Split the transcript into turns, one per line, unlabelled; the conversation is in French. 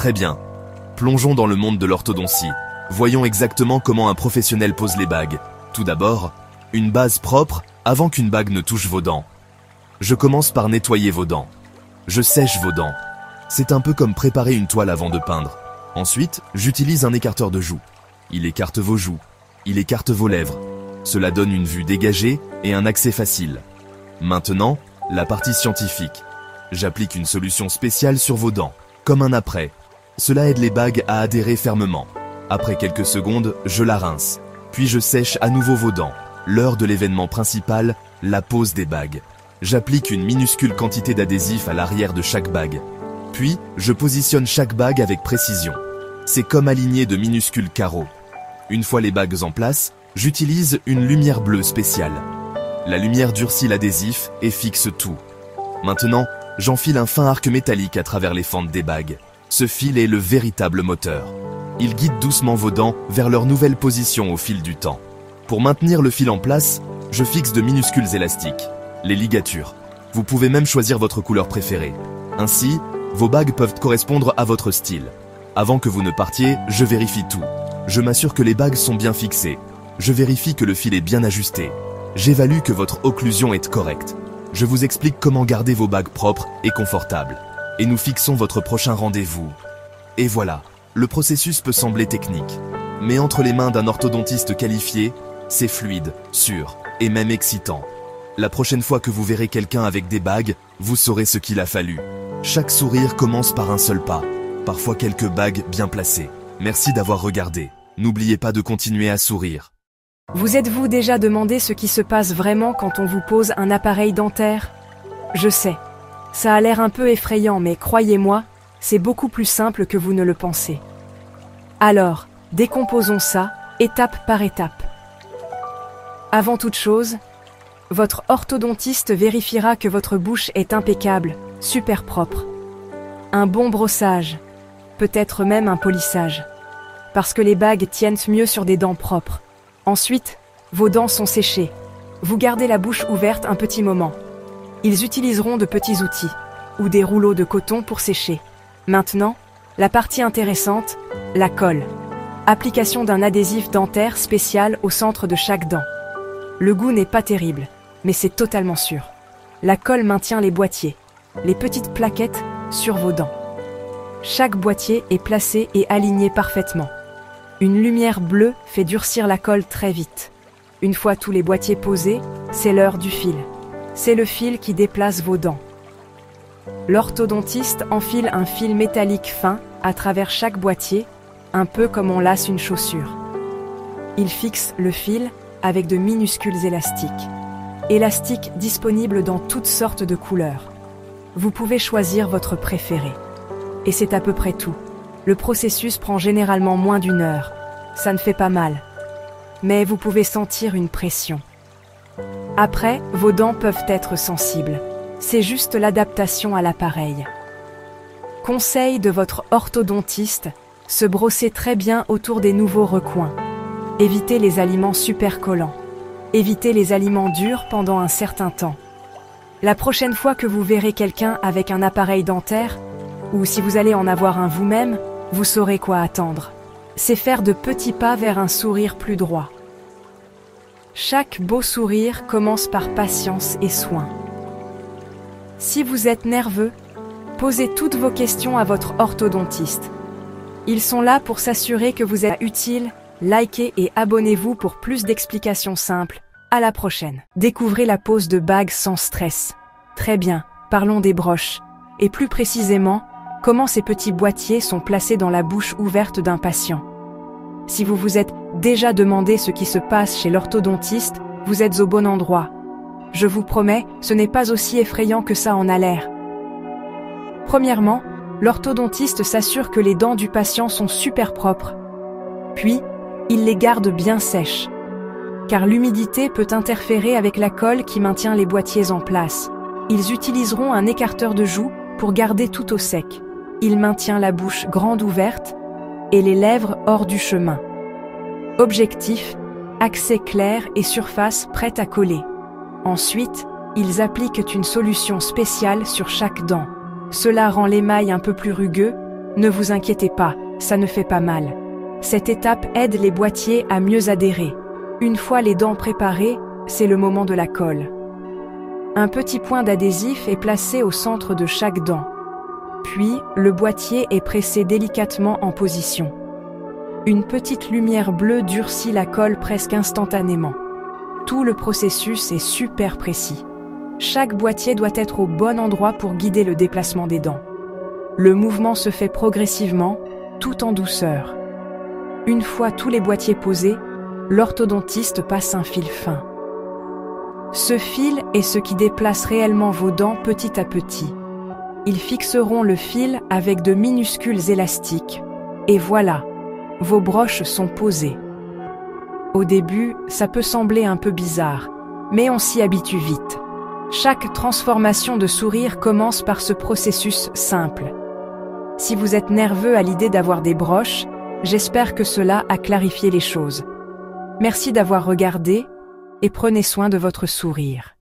Très bien. Plongeons dans le monde de l'orthodontie. Voyons exactement comment un professionnel pose les bagues. Tout d'abord, une base propre avant qu'une bague ne touche vos dents. Je commence par nettoyer vos dents. Je sèche vos dents. C'est un peu comme préparer une toile avant de peindre. Ensuite, j'utilise un écarteur de joues. Il écarte vos joues. Il écarte vos lèvres. Cela donne une vue dégagée et un accès facile. Maintenant, la partie scientifique. J'applique une solution spéciale sur vos dents, comme un après. Cela aide les bagues à adhérer fermement. Après quelques secondes, je la rince. Puis je sèche à nouveau vos dents. L'heure de l'événement principal, la pose des bagues. J'applique une minuscule quantité d'adhésif à l'arrière de chaque bague. Puis, je positionne chaque bague avec précision. C'est comme aligner de minuscules carreaux. Une fois les bagues en place, j'utilise une lumière bleue spéciale. La lumière durcit l'adhésif et fixe tout. Maintenant, j'enfile un fin arc métallique à travers les fentes des bagues. Ce fil est le véritable moteur. Il guide doucement vos dents vers leur nouvelle position au fil du temps. Pour maintenir le fil en place, je fixe de minuscules élastiques, les ligatures. Vous pouvez même choisir votre couleur préférée. Ainsi, vos bagues peuvent correspondre à votre style. Avant que vous ne partiez, je vérifie tout. Je m'assure que les bagues sont bien fixées. Je vérifie que le fil est bien ajusté. J'évalue que votre occlusion est correcte. Je vous explique comment garder vos bagues propres et confortables. Et nous fixons votre prochain rendez-vous. Et voilà, le processus peut sembler technique. Mais entre les mains d'un orthodontiste qualifié, c'est fluide, sûr et même excitant. La prochaine fois que vous verrez quelqu'un avec des bagues, vous saurez ce qu'il a fallu. Chaque sourire commence par un seul pas, parfois quelques bagues bien placées. Merci d'avoir regardé. N'oubliez pas de continuer à sourire.
Vous êtes-vous déjà demandé ce qui se passe vraiment quand on vous pose un appareil dentaire? Je sais, ça a l'air un peu effrayant, mais croyez-moi, c'est beaucoup plus simple que vous ne le pensez. Alors, décomposons ça, étape par étape. Avant toute chose, votre orthodontiste vérifiera que votre bouche est impeccable, super propre. Un bon brossage, peut-être même un polissage, parce que les bagues tiennent mieux sur des dents propres. Ensuite, vos dents sont séchées. Vous gardez la bouche ouverte un petit moment. Ils utiliseront de petits outils, ou des rouleaux de coton pour sécher. Maintenant, la partie intéressante, la colle. Application d'un adhésif dentaire spécial au centre de chaque dent. Le goût n'est pas terrible, mais c'est totalement sûr. La colle maintient les boîtiers, les petites plaquettes, sur vos dents. Chaque boîtier est placé et aligné parfaitement. Une lumière bleue fait durcir la colle très vite. Une fois tous les boîtiers posés, c'est l'heure du fil. C'est le fil qui déplace vos dents. L'orthodontiste enfile un fil métallique fin à travers chaque boîtier, un peu comme on lace une chaussure. Il fixe le fil avec de minuscules élastiques. Élastiques disponibles dans toutes sortes de couleurs. Vous pouvez choisir votre préféré. Et c'est à peu près tout. Le processus prend généralement moins d'1 heure. Ça ne fait pas mal. Mais vous pouvez sentir une pression. Après, vos dents peuvent être sensibles. C'est juste l'adaptation à l'appareil. Conseil de votre orthodontiste, se brosser très bien autour des nouveaux recoins. Évitez les aliments super collants. Évitez les aliments durs pendant un certain temps. La prochaine fois que vous verrez quelqu'un avec un appareil dentaire, ou si vous allez en avoir un vous-même, vous saurez quoi attendre. C'est faire de petits pas vers un sourire plus droit. Chaque beau sourire commence par patience et soin. Si vous êtes nerveux, posez toutes vos questions à votre orthodontiste. Ils sont là pour s'assurer que vous êtes utile. Likez et abonnez-vous pour plus d'explications simples. À la prochaine. Découvrez la pose de bague sans stress. Très bien, parlons des broches. Et plus précisément, comment ces petits boîtiers sont placés dans la bouche ouverte d'un patient. Si vous vous êtes déjà demandé ce qui se passe chez l'orthodontiste, vous êtes au bon endroit. Je vous promets, ce n'est pas aussi effrayant que ça en a l'air. Premièrement, l'orthodontiste s'assure que les dents du patient sont super propres. Puis, il les garde bien sèches. Car l'humidité peut interférer avec la colle qui maintient les boîtiers en place. Ils utiliseront un écarteur de joue pour garder tout au sec. Il maintient la bouche grande ouverte et les lèvres hors du chemin. Objectif, accès clair et surface prête à coller. Ensuite, ils appliquent une solution spéciale sur chaque dent. Cela rend l'émail un peu plus rugueux Ne vous inquiétez pas, ça ne fait pas mal. Cette étape aide les boîtiers à mieux adhérer. Une fois les dents préparées, c'est le moment de la colle. Un petit point d'adhésif est placé au centre de chaque dent. Puis, le boîtier est pressé délicatement en position. Une petite lumière bleue durcit la colle presque instantanément. Tout le processus est super précis. Chaque boîtier doit être au bon endroit pour guider le déplacement des dents. Le mouvement se fait progressivement, tout en douceur. Une fois tous les boîtiers posés, l'orthodontiste passe un fil fin. Ce fil est ce qui déplace réellement vos dents petit à petit. Ils fixeront le fil avec de minuscules élastiques. Et voilà, vos broches sont posées. Au début, ça peut sembler un peu bizarre, mais on s'y habitue vite. Chaque transformation de sourire commence par ce processus simple. Si vous êtes nerveux à l'idée d'avoir des broches, j'espère que cela a clarifié les choses. Merci d'avoir regardé et prenez soin de votre sourire.